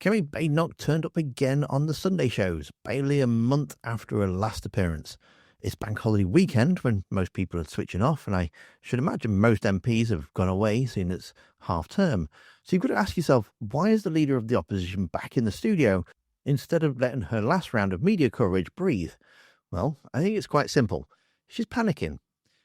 Kemi Badenoch turned up again on the Sunday shows, barely a month after her last appearance. It's bank holiday weekend when most people are switching off, and I should imagine most MPs have gone away, seeing it's half term. So you've got to ask yourself, why is the leader of the opposition back in the studio instead of letting her last round of media coverage breathe? Well, I think it's quite simple. She's panicking.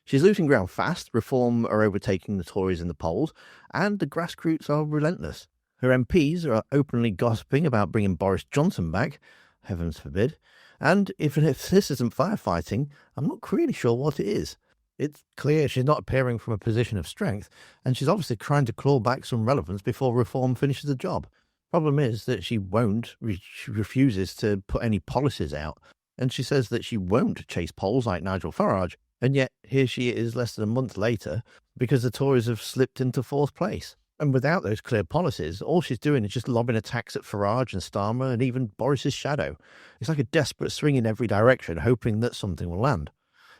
She's losing ground fast, Reform are overtaking the Tories in the polls, and the grassroots are relentless. Her MPs are openly gossiping about bringing Boris Johnson back, heavens forbid, and if this isn't firefighting, I'm not really sure what it is. It's clear she's not appearing from a position of strength, and she's obviously trying to claw back some relevance before Reform finishes the job. Problem is that she refuses to put any policies out, and she says that she won't chase polls like Nigel Farage, and yet here she is less than a month later because the Tories have slipped into fourth place. And without those clear policies, all she's doing is just lobbing attacks at Farage and Starmer and even Boris's shadow. It's like a desperate swing in every direction, hoping that something will land.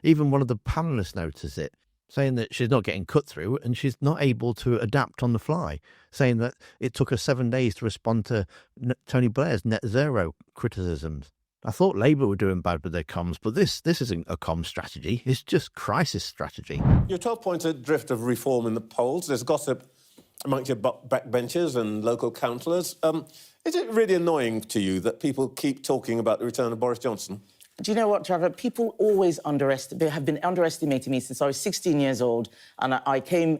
Even one of the panellists noticed it, saying that she's not getting cut through and she's not able to adapt on the fly, saying that it took her 7 days to respond to Tony Blair's net zero criticisms. I thought Labour were doing bad with their comms, but this isn't a comms strategy, it's just crisis strategy. Your 12-point adrift of Reform in the polls, there's gossip amongst your backbenchers and local councillors. Is it really annoying to you that people keep talking about the return of Boris Johnson? Do you know what, Trevor? People always have been underestimating me since I was 16 years old, and I came,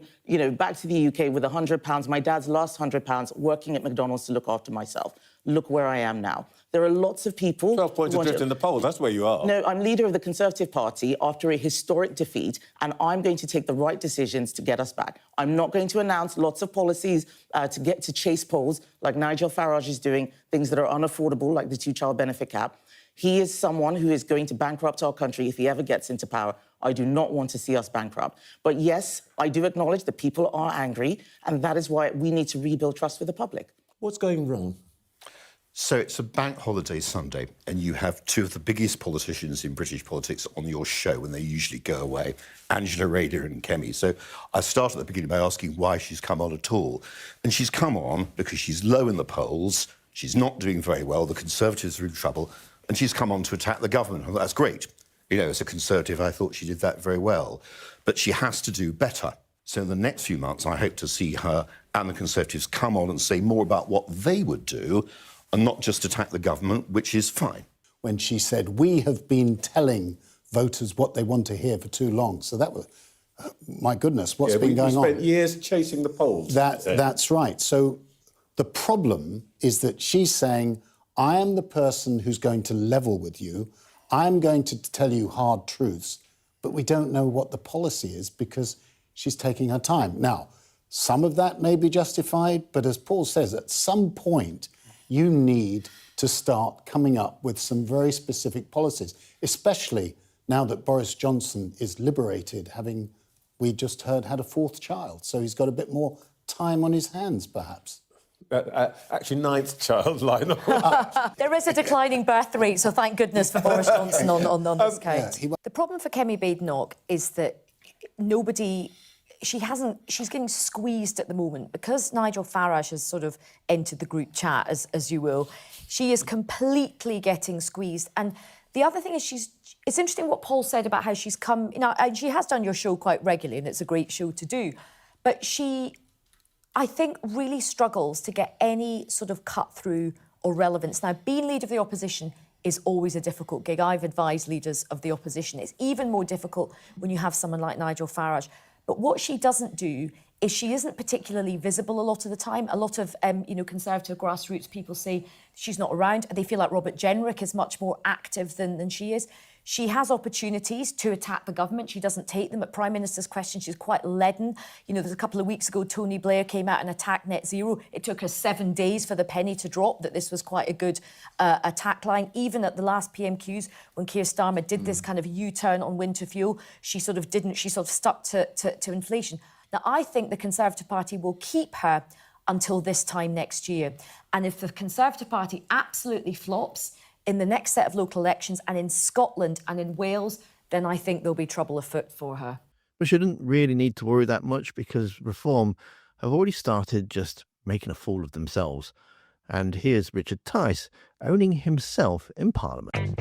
back to the UK with £100, my dad's last £100, working at McDonald's to look after myself. Look where I am now. There are lots of people... 12 points adrift in the polls, that's where you are. No, I'm leader of the Conservative Party after a historic defeat, and I'm going to take the right decisions to get us back. I'm not going to announce lots of policies to chase polls, like Nigel Farage is doing, things that are unaffordable, like the two-child benefit cap. He is someone who is going to bankrupt our country if he ever gets into power. I do not want to see us bankrupt. But yes, I do acknowledge that people are angry, and that is why we need to rebuild trust with the public. What's going wrong? So it's a bank holiday Sunday, and you have two of the biggest politicians in British politics on your show when they usually go away, Angela Rayner and Kemi. So I start at the beginning by asking why she's come on at all. And she's come on because she's low in the polls, she's not doing very well, the Conservatives are in trouble, and she's come on to attack the government. Well, that's great. As a Conservative, I thought she did that very well. But she has to do better. So in the next few months, I hope to see her and the Conservatives come on and say more about what they would do and not just attack the government, which is fine. When she said, we have been telling voters what they want to hear for too long. So that was, my goodness, what's been going on? We spent years chasing the polls. That's right. So the problem is that she's saying, I am the person who's going to level with you. I'm going to tell you hard truths, but we don't know what the policy is because she's taking her time. Now, some of that may be justified, but as Paul says, at some point, you need to start coming up with some very specific policies, especially now that Boris Johnson is liberated, having, we just heard, had a fourth child. So he's got a bit more time on his hands, perhaps. Actually, ninth child, Lionel. There is a declining birth rate, so thank goodness for Boris Johnson on this count. Yeah, the problem for Kemi Badenoch is that she's getting squeezed at the moment because Nigel Farage has sort of entered the group chat, as you will. She is completely getting squeezed. And the other thing is it's interesting what Paul said about how she's come, and she has done your show quite regularly, and it's a great show to do. But she, I think, really struggles to get any sort of cut through or relevance. Now, being leader of the opposition is always a difficult gig. I've advised leaders of the opposition. It's even more difficult when you have someone like Nigel Farage. But what she doesn't do is she isn't particularly visible a lot of the time. A lot of, Conservative grassroots people say she's not around. They feel like Robert Jenrick is much more active than she is. She has opportunities to attack the government. She doesn't take them. At Prime Minister's question, she's quite leaden. There's a couple of weeks ago, Tony Blair came out and attacked net zero. It took her 7 days for the penny to drop, that this was quite a good attack line. Even at the last PMQs, when Keir Starmer did this kind of U-turn on winter fuel, she sort of didn't. She sort of stuck to inflation. Now, I think the Conservative Party will keep her until this time next year. And if the Conservative Party absolutely flops in the next set of local elections and in Scotland and in Wales, then I think there'll be trouble afoot for her. We shouldn't really need to worry that much because Reform have already started just making a fool of themselves. And here's Richard Tice owning himself in Parliament.